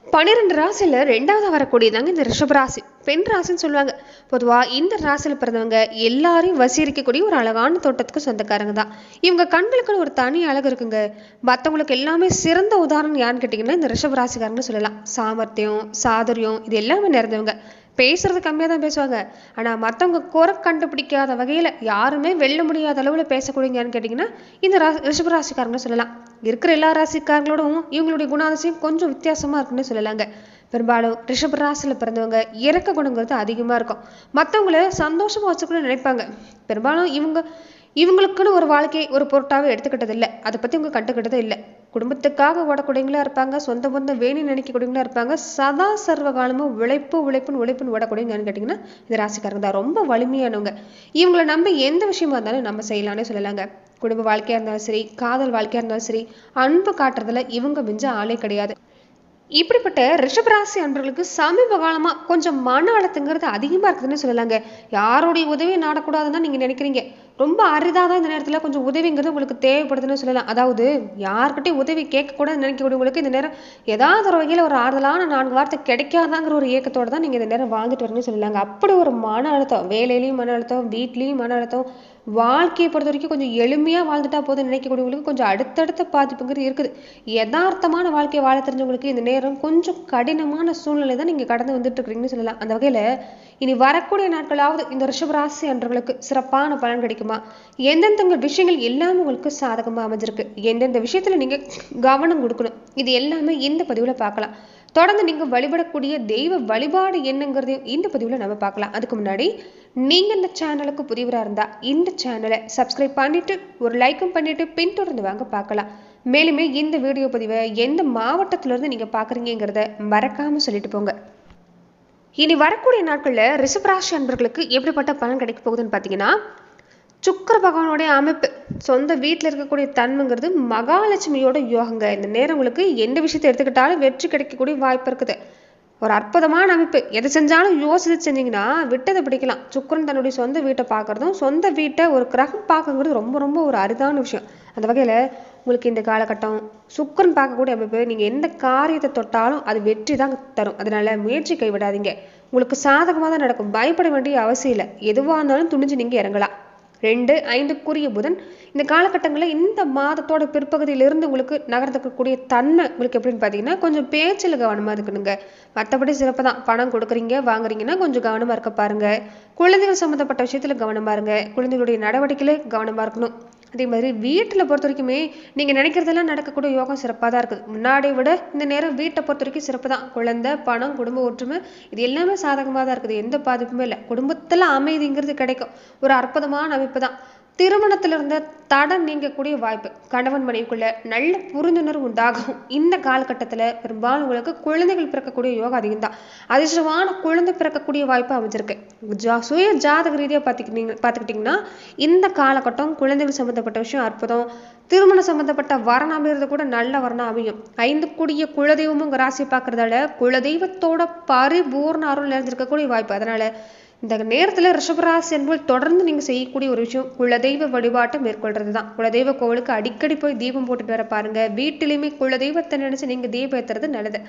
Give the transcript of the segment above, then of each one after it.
12 ராசியில் 2வது வரக்கூடியதாங்க இந்த ரிஷபராசி. பெண் ராசின்னு சொல்லுவாங்க. பொதுவாக இந்த ராசியில் பிறந்தவங்க எல்லாரையும் வசீகரிக்கக்கூடிய ஒரு அழகான தோட்டத்துக்கு சொந்தக்காரங்க தான். இவங்க கண்களுக்குன்னு ஒரு தனி அழகு இருக்குங்க. மற்றவங்களுக்கு எல்லாமே சிறந்த உதாரணம் யாருன்னு கேட்டிங்கன்னா இந்த ரிஷபராசிக்காரன்னு சொல்லலாம். சாமர்த்தியம், சாதுரியம் இது எல்லாமே நிறைந்தவங்க. பேசுறது கம்மியாக தான் பேசுவாங்க. ஆனால் மற்றவங்க குறை கண்டுபிடிக்காத வகையில் யாருமே வெல்ல முடியாத அளவில் பேசக்கூடியங்கன்னு கேட்டிங்கன்னா இந்த ரிஷபராசிக்காரங்கன்னு சொல்லலாம். இருக்கிற எல்லா ராசிக்காரங்களோடும் இவங்களுடைய குணாதிசயம் கொஞ்சம் வித்தியாசமாக இருக்குன்னு சொல்லலாங்க. பெரும்பாலும் ரிஷப ராசியில் பிறந்தவங்க இறக்க குணங்கிறது அதிகமாக இருக்கும். மற்றவங்கள சந்தோஷமாக வச்சுக்கணும்னு நினைப்பாங்க. பெரும்பாலும் இவங்களுக்குன்னு ஒரு வாழ்க்கையை ஒரு பொருட்டாவே எடுத்துக்கிட்டது இல்லை. அதை பற்றி இவங்க கண்டுக்கிட்டதே இல்லை. குடும்பத்துக்காக ஓடக்கூடியவங்களா இருப்பாங்க. சொந்த பந்தம் வேணும்னு நினைக்கக்கூடியவங்களா இருப்பாங்க. சதா சர்வ காலமும் உழைப்புன்னு ஓடக்கூடியவங்கன்னு கேட்டிங்கன்னா இந்த ராசிக்காரங்க தான். ரொம்ப வலிமையானவங்க. இவங்களை நம்பி எந்த விஷயமா இருந்தாலும் நம்ம செய்யலாம்னு சொல்லலாங்க. குடும்ப வாழ்க்கையா இருந்தாலும் சரி, காதல் வாழ்க்கையா இருந்தாலும் சரி, அன்பு காட்டுறதுல இவங்க மிஞ்ச ஆளே கிடையாது. இப்படிப்பட்ட ரிஷபராசி அன்பர்களுக்கு சமீப காலமா கொஞ்சம் மன அழுத்தங்கிறது அதிகமா இருக்குதுன்னு சொல்லலாங்க. யாருடைய உதவியை நாடக்கூடாதுன்னு தான் நீங்க நினைக்கிறீங்க. ரொம்ப அரிதாக தான் இந்த நேரத்தில் கொஞ்சம் உதவிங்கிறது உங்களுக்கு தேவைப்படுதுன்னு சொல்லலாம். அதாவது யார்கிட்டையும் உதவி கேட்கக்கூடாதுன்னு நினைக்கக்கூடியவங்களுக்கு இந்த நேரம் ஏதாவது ஒரு வகையில் ஒரு ஆறுதலான 4 வார்த்தை கிடைக்காதாங்கிற ஒரு ஏக்கத்தோடு தான் நீங்கள் இந்த நேரம் வாழ்ந்துட்டு வரணும்னு சொல்லலாங்க. அப்படி ஒரு மன அழுத்தம், வேலையிலையும் மன அழுத்தம், வீட்லேயும் மன அழுத்தம், வாழ்க்கையை பொறுத்த வரைக்கும் கொஞ்சம் எளிமையாக வாழ்ந்துட்டா போதும் நினைக்கக்கூடியவங்களுக்கு கொஞ்சம் அடுத்தடுத்த பாதிப்புங்கிறது இருக்குது. யதார்த்தமான வாழ்க்கையை வாழ தெரிஞ்சவங்களுக்கு இந்த நேரம் கொஞ்சம் கடினமான சூழ்நிலை தான் நீங்கள் கடந்து வந்துட்டு இருக்கிறீங்கன்னு சொல்லலாம். அந்த வகையில் இனி வரக்கூடிய நாட்களாவது இந்த ரிஷபராசி அன்றவர்களுக்கு சிறப்பான பலன் கிடைக்குமா? எந்தெந்த விஷயங்கள் எல்லாமே உங்களுக்கு சாதகமாக அமைஞ்சிருக்கு, எந்தெந்த விஷயத்துல நீங்க கவனம் கொடுக்கணும், இது எல்லாமே இந்த பதிவுல பார்க்கலாம். தொடர்ந்து நீங்க வழிபடக்கூடிய தெய்வ வழிபாடு என்னங்கிறதையும் இந்த பதிவுல நம்ம பார்க்கலாம். அதுக்கு முன்னாடி நீங்க இந்த சேனலுக்கு புதியவராக இருந்தா இந்த சேனலை சப்ஸ்கிரைப் பண்ணிட்டு ஒரு லைக்கும் பண்ணிட்டு பின்தொடர்ந்து வாங்க பார்க்கலாம். மேலுமே இந்த வீடியோ பதிவை எந்த மாவட்டத்துல இருந்து நீங்க பாக்குறீங்கிறத மறக்காம சொல்லிட்டு போங்க. இனி வரக்கூடிய நாட்கள்ல ரிஷபராசி அன்பர்களுக்கு எப்படிப்பட்ட பலன் கிடைக்க போகுதுன்னு பார்த்தீங்கன்னா, சுக்கிர பகவானுடைய அமைப்பு, சொந்த வீட்டில் இருக்கக்கூடிய தன்மைங்கிறது மகாலட்சுமியோட யோகங்க. இந்த நேரம் உங்களுக்கு எந்த விஷயத்தை எடுத்துக்கிட்டாலும் வெற்றி கிடைக்கக்கூடிய வாய்ப்பு இருக்குது. ஒரு அற்புதமான அமைப்பு. எதை செஞ்சாலும் யோசிச்சு செஞ்சீங்கன்னா விட்டதை பிடிக்கலாம். சுக்கிரன் தன்னுடைய சொந்த வீட்டை பார்க்கறதும் சொந்த வீட்டை ஒரு கிரகம் பார்க்கறது ரொம்ப ரொம்ப ஒரு அரிதான விஷயம். அந்த வகையில் உங்களுக்கு இந்த காலகட்டம் சுக்கிரன் பார்க்கக்கூடிய அமைப்பு, நீங்கள் எந்த காரியத்தை தொட்டாலும் அது வெற்றி தான் தரும். அதனால முயற்சி கைவிடாதீங்க. உங்களுக்கு சாதகமாக தான் நடக்கும். பயப்பட வேண்டிய அவசியம் இல்லை. எதுவாக இருந்தாலும் துணிஞ்சு நீங்கள் இறங்கலாம். 2, 5க்குரிய புதன் இந்த காலகட்டங்களில் இந்த மாதத்தோட பிற்பகுதியிலிருந்து உங்களுக்கு நகர்ந்துக்கக்கூடிய தன்மை உங்களுக்கு எப்படின்னு பார்த்தீங்கன்னா, கொஞ்சம் பேச்சில் கவனமாக இருக்கணுங்க. மற்றபடி சிறப்பு தான். பணம் கொடுக்குறீங்க வாங்குறீங்கன்னா கொஞ்சம் கவனமாக இருக்க பாருங்க. குழந்தைகள் சம்மந்தப்பட்ட விஷயத்தில் கவனமாக இருங்க. குழந்தைகளுடைய நடவடிக்கையில கவனமாக இருக்கணும். அதே மாதிரி வீட்டில் பொறுத்த வரைக்குமே நீங்கள் நினைக்கிறதெல்லாம் நடக்கக்கூடிய யோகம் சிறப்பாக தான் இருக்குது. முன்னாடியை விட இந்த நேரம் வீட்டை பொறுத்த வரைக்கும் சிறப்பு தான். குழந்தை, பணம், குடும்ப ஒற்றுமை இது எல்லாமே சாதகமாக தான் இருக்குது. எந்த பாதிப்புமே இல்லை. குடும்பத்தில் அமைதிங்கிறது கிடைக்கும். ஒரு அற்புதமான அமைப்பு தான். திருமணத்துல இருந்த தடை நீங்கக்கூடிய வாய்ப்பு, கணவன் மனைவிக்குள்ள நல்ல புரிந்துணர்வு உண்டாகும். இந்த காலகட்டத்தில் பெரும்பாலும் உங்களுக்கு குழந்தைகள் பிறக்கக்கூடிய யோகம் அதிகம் தான். அதிர்ஷ்டமான குழந்தை பிறக்கக்கூடிய வாய்ப்பு அமைஞ்சிருக்கு. சுய ஜாதக ரீதியாக பார்த்துக்கிட்டிங்கன்னா இந்த காலகட்டம் குழந்தைகள் சம்மந்தப்பட்ட விஷயம் அற்புதம். திருமணம் சம்மந்தப்பட்ட வரணம் அமைகிறது கூட நல்ல வரணம் அமையும். 5 கூடிய குலதெய்வமும் ராசியை பார்க்கறதால குலதெய்வத்தோட பரிபூர்ண அருள் நிறைஞ்சிருக்கக்கூடிய வாய்ப்பு. அதனால இந்த நேரத்தில் ரிஷபராசி என்பது தொடர்ந்து நீங்கள் செய்யக்கூடிய ஒரு விஷயம் குலதெய்வ வழிபாட்டை மேற்கொள்றது தான். குலதெய்வ கோவிலுக்கு அடிக்கடி போய் தீபம் போட்டுட்டு வர பாருங்க. வீட்டிலையுமே குலதெய்வத்தை நினைச்சு நீங்கள் தீபம் ஏற்றுறது நல்லது.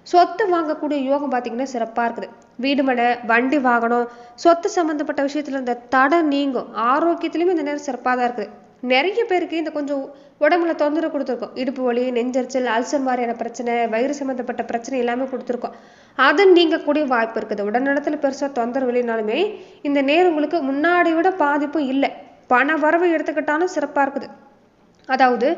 சொத்து வாங்கக்கூடிய யோகம் பார்த்தீங்கன்னா சிறப்பாக இருக்குது. வீடு மனை, வண்டி வாகனம், சொத்து சம்மந்தப்பட்ட விஷயத்துல இருந்த தடை நீங்கும். ஆரோக்கியத்திலுமே இந்த நேரம் சிறப்பாக தான் இருக்குது. நிறைய பேருக்கு இந்த கொஞ்சம் உடம்புல தொந்தரவு கொடுத்துருக்கோம். இடுப்பு வலி, நெஞ்சரிச்சல், அல்சர் மாதிரியான பிரச்சனை, வயிறு சம்மந்தப்பட்ட பிரச்சனை எல்லாமே கொடுத்துருக்கோம். அது நீங்கக்கூடிய வாய்ப்பு இருக்குது. உடல்நலத்தில் பெருசாக தொந்தரவு இல்லைனாலுமே இந்த நேரம் உங்களுக்கு முன்னாடி விட பாதிப்பும் இல்லை. பண வரவு எடுத்துக்கிட்டாலும் சிறப்பாக இருக்குது. அதாவது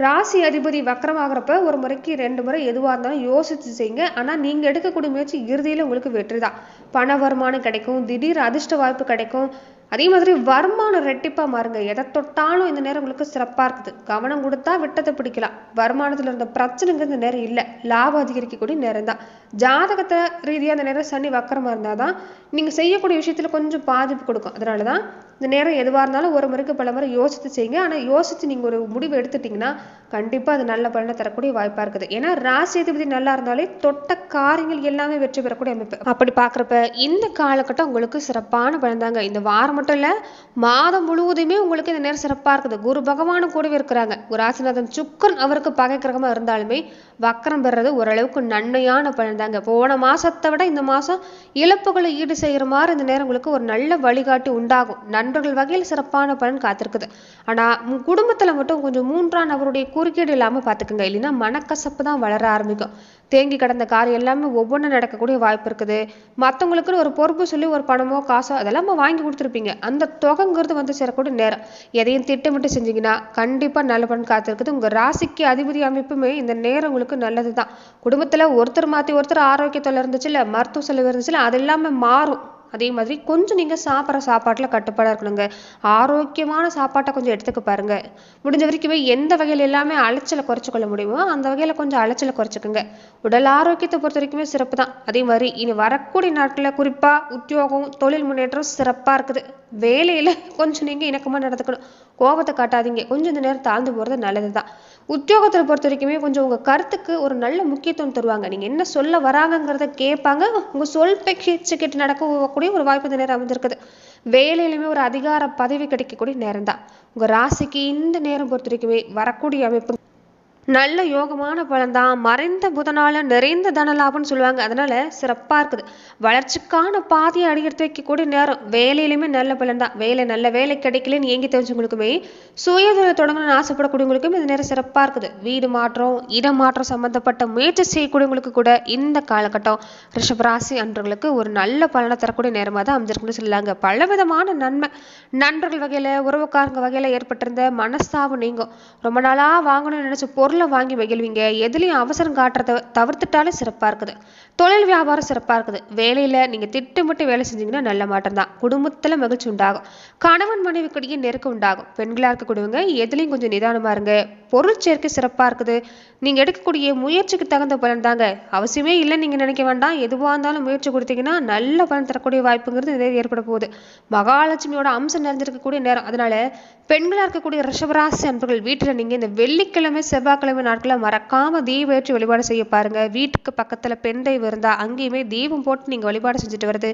ராசி அதிபதி வக்கரமாகிறப்ப ஒரு முறைக்கு 2 முறை எதுவாக இருந்தாலும் யோசிச்சு செய்யுங்க. ஆனால் நீங்கள் எடுக்கக்கூடிய முயற்சி இறுதியில் உங்களுக்கு வெற்றி தான். பண வருமானம் கிடைக்கும். திடீர் அதிர்ஷ்ட வாய்ப்பு கிடைக்கும். அதே மாதிரி வருமானம் ரெட்டிப்பாக மாறுங்க. எதை தொட்டாலும் இந்த நேரம் உங்களுக்கு சிறப்பாக இருக்குது. கவனம் கொடுத்தா விட்டத்தை பிடிக்கலாம். வருமானத்தில் இருந்த பிரச்சனைங்கிறது இந்த நேரம் இல்லை. லாபம் அதிகரிக்கக்கூடிய நேரம் தான். ஜாதகத்தை ரீதியாக இந்த நேரம் சனி வக்கரமாக இருந்தால் தான் நீங்கள் செய்யக்கூடிய விஷயத்தில் கொஞ்சம் பாதிப்பு கொடுக்கும். அதனால தான் இந்த நேரம் எதுவாக இருந்தாலும் ஒரு முறைக்கு பல முறை யோசித்து செய்யுங்க. ஆனால் யோசித்து நீங்கள் ஒரு முடிவு எடுத்துட்டிங்கன்னா கண்டிப்பாக அது நல்ல பலனை தரக்கூடிய வாய்ப்பாக இருக்குது. ஏன்னா ராசி அதிபதி நல்லா இருந்தாலே தொட்ட காரியங்கள் எல்லாமே வெற்றி பெறக்கூடிய அமைப்பு. அப்படி பார்க்குறப்ப இந்த காலகட்டம் உங்களுக்கு சிறப்பான பலன் தாங்க. இந்த வாரம் மட்டும் இல்லை, மாதம் முழுவதுமே உங்களுக்கு இந்த நேரம் சிறப்பாக இருக்குது. குரு பகவானும் கூடவே இருக்கிறாங்க. ஒரு ராசிநாதன் சுக்கிரன் அவருக்கு பகை கிரகமாக இருந்தாலுமே வக்கரம் பெறுறது ஓரளவுக்கு நன்மையான பலன் தாங்க. போன மாதத்தை விட இந்த மாதம் இழப்புகளை ஈடு செய்கிற மாதிரி இந்த நேரம் உங்களுக்கு ஒரு நல்ல வழிகாட்டி உண்டாகும். நண்பர்கள் வகையில் சிறப்பான பலன் காத்திருக்குது. ஆனால் குடும்பத்தில் மட்டும் கொஞ்சம் மூன்றாம் நபருடைய குறுக்கீடு இல்லாமல் பார்த்துக்குங்க. இல்லைன்னா மனக்கசப்பு தான் வளர ஆரம்பிக்கும். தேங்கி கிடந்த காரியம் எல்லாமே ஒவ்வொன்றும் நடக்கக்கூடிய வாய்ப்பு இருக்குது. மற்றவங்களுக்குன்னு ஒரு பொறுப்பு சொல்லி ஒரு பணமோ காசோ அதெல்லாம் வாங்கி கொடுத்துருப்பீங்க. அந்த தொகைங்கிறது வந்து சேரக்கூடிய நேரம். எதையும் திட்டமிட்டு செஞ்சீங்கன்னா கண்டிப்பாக நல்ல பலன் காத்திருக்குது. உங்கள் ராசிக்கு அதிபதி அமைப்புமே இந்த நேரம் உங்களுக்கு நல்லது தான். குடும்பத்தில் ஒருத்தர் மாற்றி ஒருத்தர் ஆரோக்கியத்தில் இருந்துச்சு இல்லை, மருத்துவ செலவு இருந்துச்சு இல்லை, அது எல்லாமே மாறும். அதே மாதிரி கொஞ்சம் நீங்கள் சாப்பிட்ற சாப்பாட்டில் கட்டுப்பாடாக இருக்கணுங்க. ஆரோக்கியமான சாப்பாட்டை கொஞ்சம் எடுத்துக்க பாருங்க. முடிஞ்ச வரைக்குமே எந்த வகையில் எல்லாமே அலைச்சலை குறைச்சிக்கொள்ள முடியுமோ அந்த வகையில் கொஞ்சம் அலைச்சலை குறைச்சிக்கோங்க. உடல் ஆரோக்கியத்தை பொறுத்த வரைக்குமே சிறப்பு தான். அதே மாதிரி இனி வரக்கூடிய நாட்களில் குறிப்பாக உத்தியோகம், தொழில் முன்னேற்றம் சிறப்பாக இருக்குது. வேலையில் கொஞ்சம் நீங்கள் இணக்கமாக நடந்துக்கணும். கோபத்தை காட்டாதீங்க. கொஞ்சம் இந்த நேரம் தாழ்ந்து போகிறது நல்லது தான். உத்தியோகத்தை பொறுத்த வரைக்குமே கொஞ்சம் உங்கள் கருத்துக்கு ஒரு நல்ல முக்கியத்துவம் தருவாங்க. நீங்கள் என்ன சொல்ல வராங்கங்கிறத கேட்பாங்க. உங்கள் சொல் பேச்சு கேட்டு நடக்கக்கூடிய ஒரு வாய்ப்பு இந்த நேரம் அமைஞ்சிருக்குது. வேலையிலுமே ஒரு அதிகார பதவி கிடைக்கக்கூடிய நேரம் தான். உங்கள் ராசிக்கு இந்த நேரம் பொறுத்த வரைக்குமே வரக்கூடிய அமைப்பு நல்ல யோகமான பலன் தான். மறைந்த புதனால நிறைந்த தனலாபம்னு சொல்லுவாங்க. அதனால சிறப்பாக இருக்குது. வளர்ச்சிக்கான பாதையை அடியெடுத்து வைக்கக்கூடிய நேரம். வேலையிலுமே நல்ல பலன் தான். நல்ல வேலை கிடைக்கலன்னு ஏங்கி தெரிஞ்சவங்களுக்குமே சுயதொழில் தொடங்கணும்னு ஆசைப்படக்கூடியவங்களுக்கும் இந்த நேரம் சிறப்பாக இருக்குது. வீடு மாற்றம், இடம் மாற்றம் சம்பந்தப்பட்ட முயற்சி செய்யக்கூடியவங்களுக்கு கூட இந்த காலகட்டம் ரிஷபராசி அன்றர்களுக்கு ஒரு நல்ல பலனை தரக்கூடிய நேரமாக தான் அமைஞ்சிருக்குன்னு சொல்லலாங்க. பலவிதமான நன்மை. நண்பர்கள் வகையில், உறவுக்காரங்க வகையில் ஏற்பட்டிருந்த மனஸ்தாபம் நீங்கும். ரொம்ப நாளாக வாங்கணும்னு நினைச்ச பொருள் வாங்கி மகிழ்வீங்க. எதுலையும் அவசரம் காட்டுறத தவிர்த்துட்டாலே சிறப்பாக இருக்குது. தொழில் வியாபாரம் சிறப்பாக இருக்குது. வேலையில் நீங்கள் திட்டமிட்டு வேலை செஞ்சீங்கன்னா நல்ல மாற்றம் தான். குடும்பத்தில் மகிழ்ச்சி உண்டாகும். கணவன் மனைவிக்கிடையே நெருக்கம் உண்டாகும். பெண்களாக இருக்கக்கூடியவங்க எதுலையும் கொஞ்சம் நிதானமாக இருங்க. பொருள் சேர்க்கை சிறப்பாக இருக்குது. நீங்கள் எடுக்கக்கூடிய முயற்சிக்கு தகுந்த பலன் தாங்க. அவசியமே இல்லைன்னு நீங்கள் நினைக்க வேண்டாம். எதுவாக இருந்தாலும் முயற்சி கொடுத்தீங்கன்னா நல்ல பலன் தரக்கூடிய வாய்ப்புங்கிறது நிறைய ஏற்பட போகுது. மகாலட்சுமியோட அம்சம் நிறைஞ்சிருக்கக்கூடிய நேரம். அதனால பெண்களாக இருக்கக்கூடிய ரிஷபராசி அன்பர்கள் வீட்டில் நீங்கள் இந்த வெள்ளிக்கிழமை, செவ்வாய்க்கிழமை நாட்களில் மறக்காம தீப ஏற்றி வழிபாடு செய்ய பாருங்க. வீட்டுக்கு பக்கத்தில் பெண் தெய்வம் இருந்தால் அங்கேயுமே தீபம் போட்டு நீங்கள் வழிபாடு செஞ்சுட்டு வருது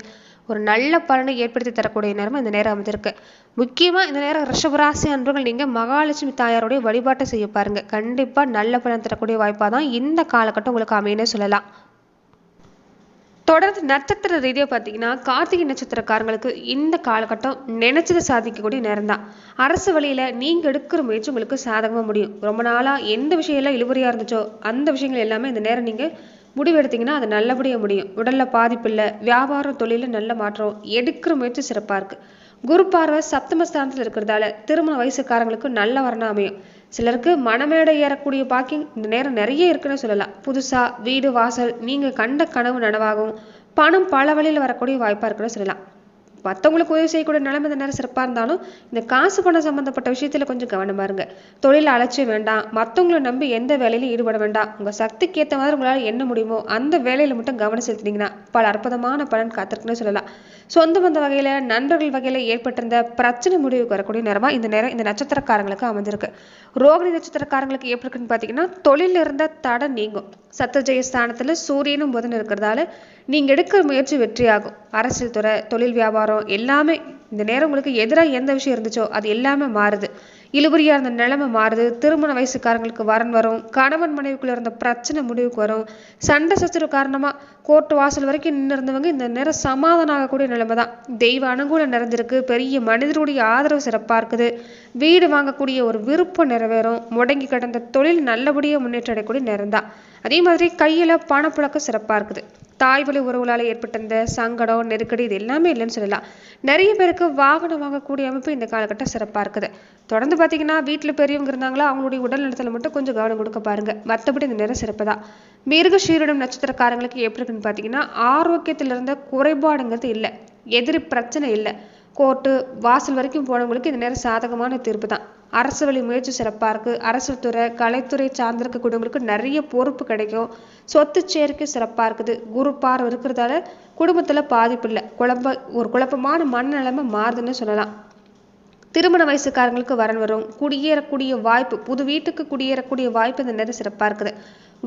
ஒரு நல்ல பலனை ஏற்படுத்தி தரக்கூடிய நேரம் இந்த நேரம் அமைஞ்சிருக்கு. முக்கியமாக இந்த நேரம் ரிஷபராசி அன்பர்கள் நீங்கள் மகாலட்சுமி தாயாருடைய வழிபாட்டை செய்ய பாருங்க. கண்டிப்பாக நல்ல பலன் தரக்கூடிய வாய்ப்பாக தான் இந்த காலகட்டம் உங்களுக்கு அமையன்னு சொல்லலாம். தொடர்ந்து நட்சத்திர ரீதியாக பார்த்தீங்கன்னா கார்த்திகை நட்சத்திரக்காரங்களுக்கு இந்த காலகட்டம் நினைச்சதை சாதிக்கக்கூடிய நேரம் தான். அரசு வழியில் நீங்கள் எடுக்கிற முயற்சி உங்களுக்கு சாதகமாக முடியும். ரொம்ப நாளாக எந்த விஷயம் எல்லாம் இழுபறியாக இருந்துச்சோ அந்த விஷயங்கள் எல்லாமே இந்த நேரம் நீங்கள் முடிவு எடுத்தீங்கன்னா அது நல்லபடியாக முடியும். உடலில் பாதிப்பு இல்லை. வியாபாரம், தொழிலில் நல்ல மாற்றம். எடுக்கிற முயற்சி சிறப்பாக இருக்குது. குரு பார்வை சப்தமஸ்தானத்தில் இருக்கிறதால திருமண வயசுக்காரங்களுக்கு நல்ல வரணம் அமையும். சிலருக்கு மனமேடை ஏறக்கூடிய பாக்கியம் இந்த நேரம் நிறைய இருக்குன்னு சொல்லலாம். புதுசாக வீடு வாசல் நீங்கள் கண்ட கனவு நனவாகும். பணம் பல வழியில் வரக்கூடிய வாய்ப்பாக இருக்குன்னு சொல்லலாம். மற்றவங்களுக்கு உதவி செய்யக்கூடிய நிலைமை இந்த நேரம் சிறப்பாக இருந்தாலும் இந்த காசு பணம் சம்மந்தப்பட்ட விஷயத்தில் கொஞ்சம் கவனமாக இருங்க. தொழில் அலட்சியம் வேண்டாம். மற்றவங்களை நம்பி எந்த வேலையிலும் ஈடுபட வேண்டாம். உங்கள் சக்திக்கு ஏற்ற மாதிரி உங்களால் என்ன முடியுமோ அந்த வேலையில் மட்டும் கவனம் செலுத்தினீங்கன்னா பல அற்புதமான பலன் காத்திருக்குன்னு சொல்லலாம். சொந்த பந்த வகையில், நண்பர்கள் வகையில் ஏற்பட்டிருந்த பிரச்சனை முடிவுக்கு வரக்கூடிய நேரமாக இந்த நேரம் இந்த நட்சத்திரக்காரங்களுக்கு அமைஞ்சிருக்கு. ரோகிணி நட்சத்திரக்காரங்களுக்கு எப்படி இருக்குன்னு பார்த்தீங்கன்னா தொழில் இருந்த தடை நீங்கும். சத்துஜய ஸ்தானத்தில் சூரியனும் புதன் இருக்கிறதால நீங்கள் எடுக்கிற முயற்சி வெற்றியாகும். அரசியல் துறை, தொழில் வியாபாரம் எல்லாமே இந்த நேரம் உங்களுக்கு எதிராக எந்த விஷயம் இருந்துச்சோ அது எல்லாமே மாறுது. இழுபறியாக இருந்த நிலைமை மாறுது. திருமண வயசுக்காரங்களுக்கு வரன் வரும். கணவன் மனைவிக்குள்ள இருந்த பிரச்சனை முடிவுக்கு வரும். சண்டை சச்சரவு காரணமாக கோர்ட்டு வாசல் வரைக்கும் நின்று இருந்தவங்க இந்த நேரம் சமாதானம் ஆகக்கூடிய நிலைமை தான். தெய்வ அனுகூலம் நிறைஞ்சிருக்கு. பெரிய மனிதருடைய ஆதரவு சிறப்பாக இருக்குது. வீடு வாங்கக்கூடிய ஒரு விருப்பம் நிறைவேறும். முடங்கி கிடந்த தொழில் நல்லபடியாக முன்னேற்றம் அடையக்கூடிய நேரம் தான். அதே மாதிரி கையில் பணப்புழக்கம் சிறப்பாக இருக்குது. தாய் வழி உறவுகளால் ஏற்பட்டிருந்த சங்கடம், நெருக்கடி இது எல்லாமே இல்லைன்னு சொல்லலாம். நிறைய பேருக்கு வாகனம் வாங்கக்கூடிய அமைப்பு இந்த காலகட்டம் சிறப்பாக இருக்குது. தொடர்ந்து பார்த்தீங்கன்னா வீட்டில் பெரியவங்க இருந்தாங்களா அவங்களுடைய உடல் நலத்தில் மட்டும் கொஞ்சம் கவனம் கொடுக்க பாருங்க. மற்றபடி இந்த நேரம் சிறப்பு தான். மிருகசீரிடம் நட்சத்திரக்காரங்களுக்கு எப்படி இருக்குன்னு பார்த்தீங்கன்னா ஆரோக்கியத்தில் இருந்த குறைபாடுங்கிறது இல்லை. எதிரி பிரச்சனை இல்லை. கோர்ட்டு வாசல் வரைக்கும் போனவங்களுக்கு இந்த நேரம் சாதகமான தீர்ப்பு தான். அரசு வழி முயற்சி சிறப்பாக இருக்குது. அரசு துறை, கலைத்துறை சார்ந்திருக்கக்கூடியவங்களுக்கு நிறைய பொறுப்பு கிடைக்கும். சொத்து சேர்க்கை சிறப்பாக இருக்குது. குரு பார்வை இருக்கிறதால குடும்பத்தில் பாதிப்பு இல்லை. குழப்பமான மனநிலைமை மாறுதுன்னு சொல்லலாம். திருமண வயசுக்காரங்களுக்கு வரன் வரும். குடியேறக்கூடிய வாய்ப்பு, புது வீட்டுக்கு குடியேறக்கூடிய வாய்ப்பு இந்த நேரம் சிறப்பாக இருக்குது.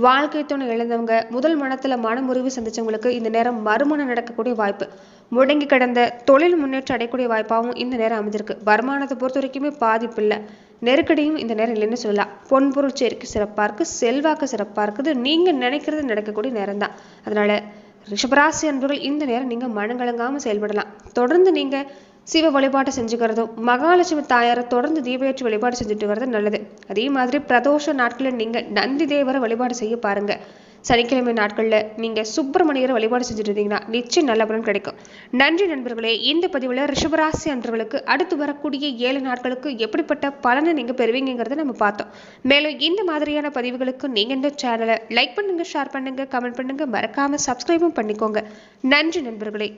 வாழ்க்கை துணை இழந்தவங்க, முதல் மனத்தில் மனமுறிவு சந்திச்சவங்களுக்கு இந்த நேரம் மறுமணம் நடக்கக்கூடிய வாய்ப்பு. முடங்கி கிடந்த தொழில் முன்னேற்றம் அடையக்கூடிய வாய்ப்பாகவும் இந்த நேரம் அமைஞ்சிருக்கு. வருமானத்தை பொறுத்த வரைக்குமே பாதிப்பு இல்லை, நெருக்கடியும் இந்த நேரம் இல்லைன்னு சொல்லலாம். பொன்பொருள் சேர்க்கை சிறப்பாக இருக்குது, செல்வாக்கு சிறப்பாக இருக்குது, நீங்கள் நினைக்கிறது நடக்கக்கூடிய நேரம் தான். அதனால ரிஷபராசி அன்பர்கள் இந்த நேரம் நீங்கள் மனங்கலங்காமல் செயல்படலாம். தொடர்ந்து நீங்கள் சிவ வழிபாட்டை செஞ்சுக்கிறதும், மகாலட்சுமி தாயாரை தொடர்ந்து தீபேற்றி வழிபாடு செஞ்சுட்டு வர்றது நல்லது. அதே மாதிரி பிரதோஷ நாட்களில் நீங்கள் நந்தி தேவரை வழிபாடு செய்ய பாருங்க. சனிக்கிழமை நாட்களில் நீங்கள் சுப்பிரமணியரை வழிபாடு செஞ்சுட்டு இருந்தீங்கன்னா நிச்சயம் நல்ல பலன் கிடைக்கும். நன்றி நண்பர்களே. இந்த பதிவில் ரிஷபராசி அன்பர்களுக்கு அடுத்து வரக்கூடிய 7 நாட்களுக்கு எப்படிப்பட்ட பலனை நீங்கள் பெறுவீங்கிறத நம்ம பார்த்தோம். மேலும் இந்த மாதிரியான பதிவுகளுக்கு நீங்கள் இந்த சேனலை லைக் பண்ணுங்க, ஷேர் பண்ணுங்க, கமெண்ட் பண்ணுங்க, மறக்காம சப்ஸ்கிரைபும் பண்ணிக்கோங்க. நன்றி நண்பர்களே.